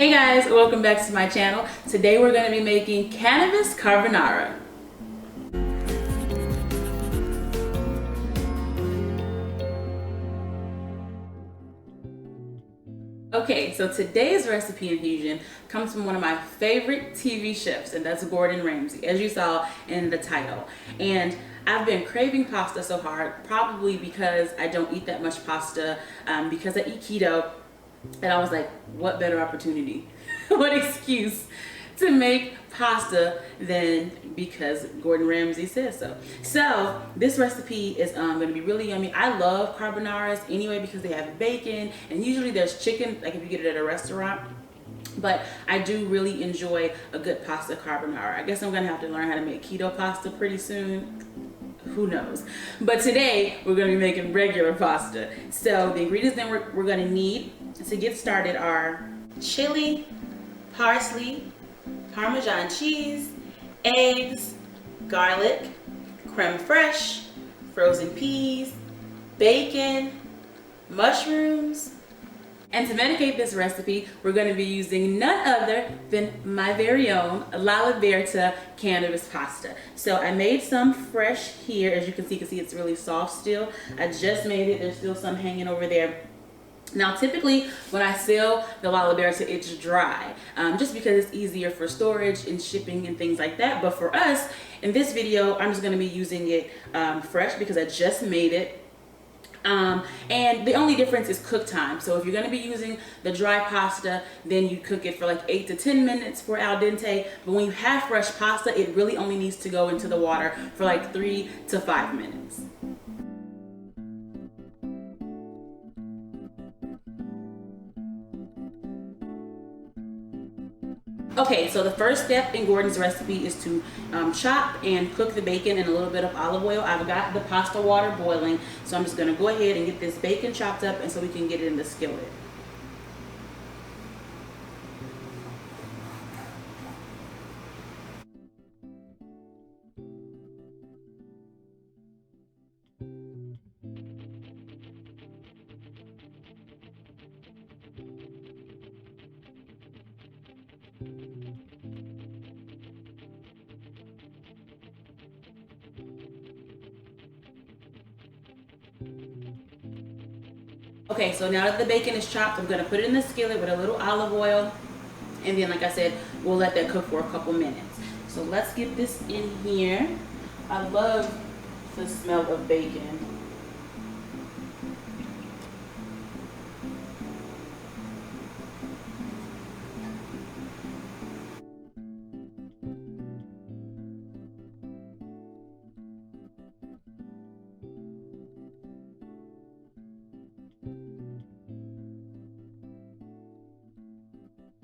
Hey guys, welcome back to my channel. Today we're going to be making cannabis carbonara. Okay, so today's recipe infusion comes from one of my favorite TV chefs, and that's Gordon Ramsay, as you saw in the title. And I've been craving pasta so hard, probably because I don't eat that much pasta, because I eat keto. And I was like, what better opportunity, what excuse to make pasta than because Gordon Ramsay says so. So this recipe is going to be really yummy. I love carbonaras anyway because they have bacon, and usually there's chicken, like if you get it at a restaurant. But I do really enjoy a good pasta carbonara. I guess I'm going to have to learn how to make keto pasta pretty soon. Who knows? But today we're going to be making regular pasta. So the ingredients that we're going to need to get started are chili, parsley, Parmesan cheese, eggs, garlic, creme fraiche, frozen peas, bacon, mushrooms. And to medicate this recipe, we're going to be using none other than my very own La Liberta cannabis pasta. So I made some fresh here. As you can see it's really soft still. I just made it. There's still some hanging over there. Now typically when I sell the La Liberta, it's dry, just because it's easier for storage and shipping and things like that. But for us, in this video, I'm just going to be using it fresh because I just made it. And the only difference is cook time. So if you're going to be using the dry pasta, then you cook it for like 8 to 10 minutes for al dente. But when you have fresh pasta, it really only needs to go into the water for like 3 to 5 minutes. Okay, so the first step in Gordon's recipe is to chop and cook the bacon in a little bit of olive oil. I've got the pasta water boiling, so I'm just going to go ahead and get this bacon chopped up and so we can get it in the skillet. Okay, so now that the bacon is chopped, I'm going to put it in the skillet with a little olive oil, and then like I said, we'll let that cook for a couple minutes. So let's get this in here. I love the smell of bacon.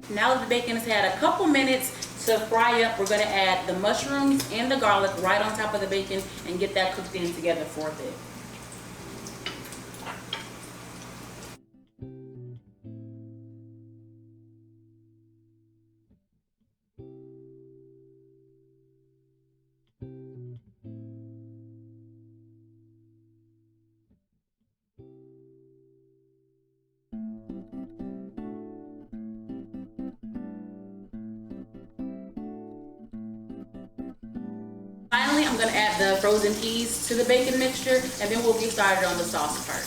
Now that the bacon has had a couple minutes to fry up, we're going to add the mushrooms and the garlic right on top of the bacon and get that cooked in together for a bit. Finally, I'm going to add the frozen peas to the bacon mixture, and then we'll get started on the sauce part.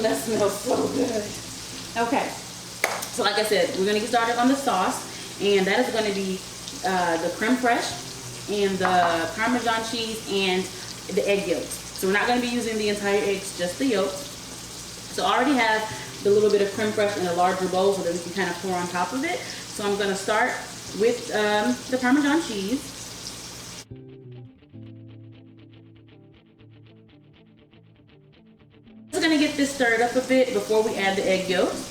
That smells so good. Okay, so like I said, we're going to get started on the sauce, and that is going to be the creme fraiche and the Parmesan cheese and the egg yolks. So we're not going to be using the entire eggs, just the yolks. So I already have the little bit of creme fraiche in a larger bowl so that we can kind of pour on top of it. So I'm going to start with the Parmesan cheese. We're going to get this stirred up a bit before we add the egg yolks,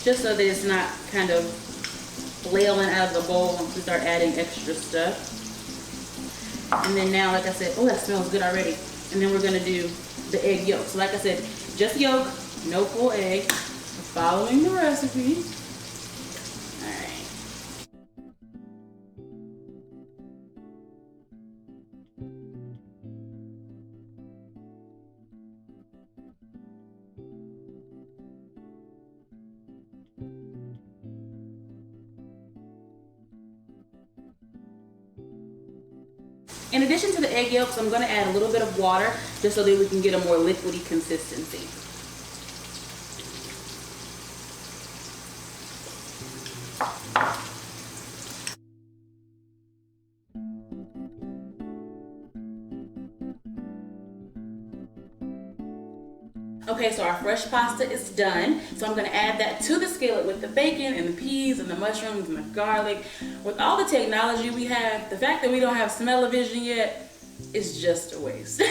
just so that it's not kind of flailing out of the bowl once we start adding extra stuff. And then now, like I said, oh, that smells good already. And then we're going to do the egg yolk. So like I said, just yolk, no full egg. We're following the recipe. All right. In addition to the egg yolks, I'm gonna add a little bit of water just so that we can get a more liquidy consistency. Okay, so our fresh pasta is done. So I'm gonna add that to the skillet with the bacon and the peas and the mushrooms and the garlic. With all the technology we have, the fact that we don't have smell-o-vision yet is just a waste.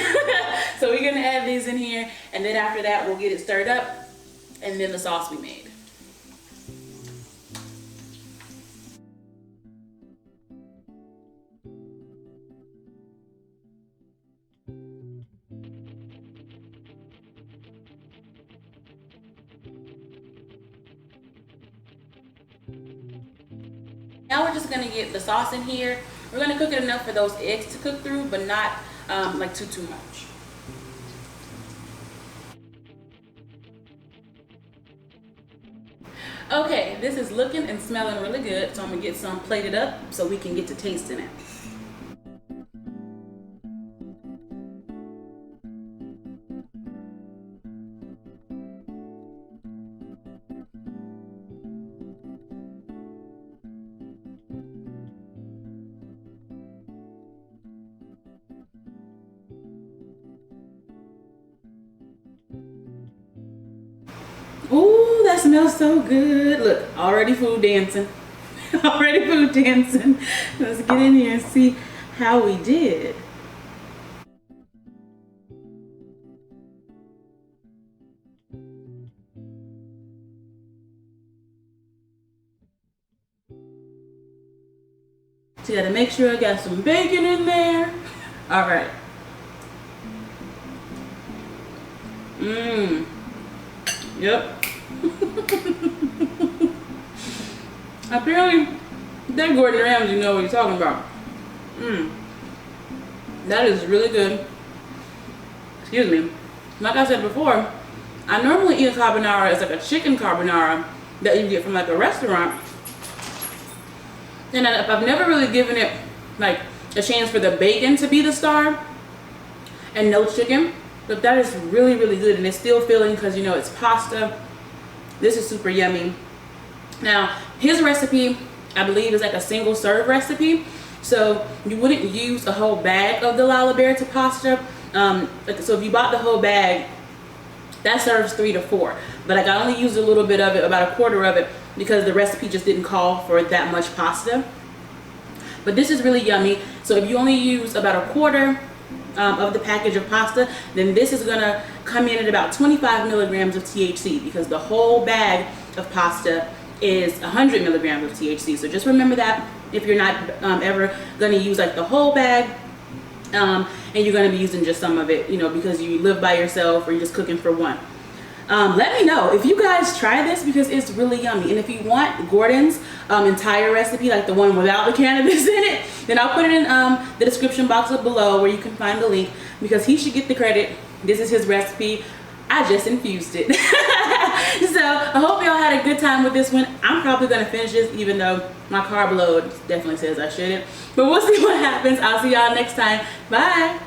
So we're gonna add these in here, and then after that, we'll get it stirred up, and then the sauce we made. Now we're just gonna get the sauce in here. We're gonna cook it enough for those eggs to cook through, but not like too much. Okay, this is looking and smelling really good, so I'm gonna get some plated up so we can get to tasting it. Ooh, that smells so good. Look, already food dancing. Already food dancing. Let's get in here and see how we did. So you gotta make sure I got some bacon in there. All right. Yep. Apparently, that Gordon Ramsay know what he's talking about. That is really good. Excuse me. Like I said before, I normally eat a carbonara as like a chicken carbonara that you get from like a restaurant. And I've never really given it like a chance for the bacon to be the star and no chicken. But that is really, really good, and it's still filling because, you know, it's pasta. This is super yummy. Now, his recipe, I believe, is like a single serve recipe. So you wouldn't use a whole bag of the Lalaberte pasta. So if you bought the whole bag, that serves 3 to 4. But like I only used a little bit of it, about a quarter of it, because the recipe just didn't call for that much pasta. But this is really yummy. So if you only use about a quarter of the package of pasta, then this is gonna come in at about 25 milligrams of THC, because the whole bag of pasta is 100 milligrams of THC. So just remember that if you're not ever gonna use like the whole bag, and you're gonna be using just some of it, you know, because you live by yourself or you're just cooking for one. Let me know if you guys try this, because it's really yummy. And if you want Gordon's entire recipe, like the one without the cannabis in it, then I'll put it in the description box up below where you can find the link, because he should get the credit. This is his recipe. I just infused it. So I hope y'all had a good time with this one. I'm probably gonna finish this, even though my carb load definitely says I shouldn't. But we'll see what happens. I'll see y'all next time. Bye.